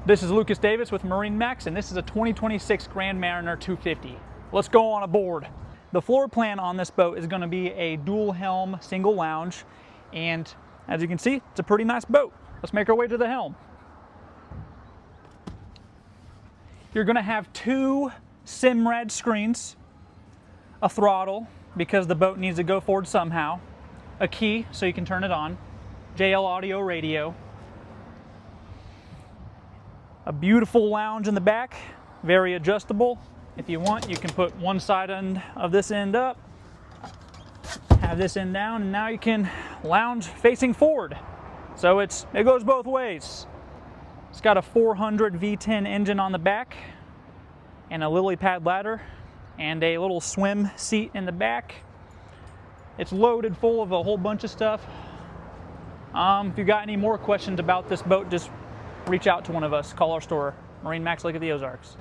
This is Lucas Davis with MarineMax, and this is a 2026 Grand Mariner 250. Let's go on aboard. The floor plan on this boat is going to be a dual helm, single lounge, and as you can see, it's a pretty nice boat. Let's make our way to the helm. You're going to have two Simrad screens, a throttle because the boat needs to go forward somehow, a key so you can turn it on, JL audio radio, a beautiful lounge in the back, very adjustable. If you want, you can put one side end of this end up, have this end down, and now you can lounge facing forward. So it goes both ways. It's got a 400 V10 engine on the back and a lily pad ladder and a little swim seat in the back. It's loaded full of a whole bunch of stuff. If you got any more questions about this boat, just reach out to one of us. Call our store, MarineMax Lake of the Ozarks.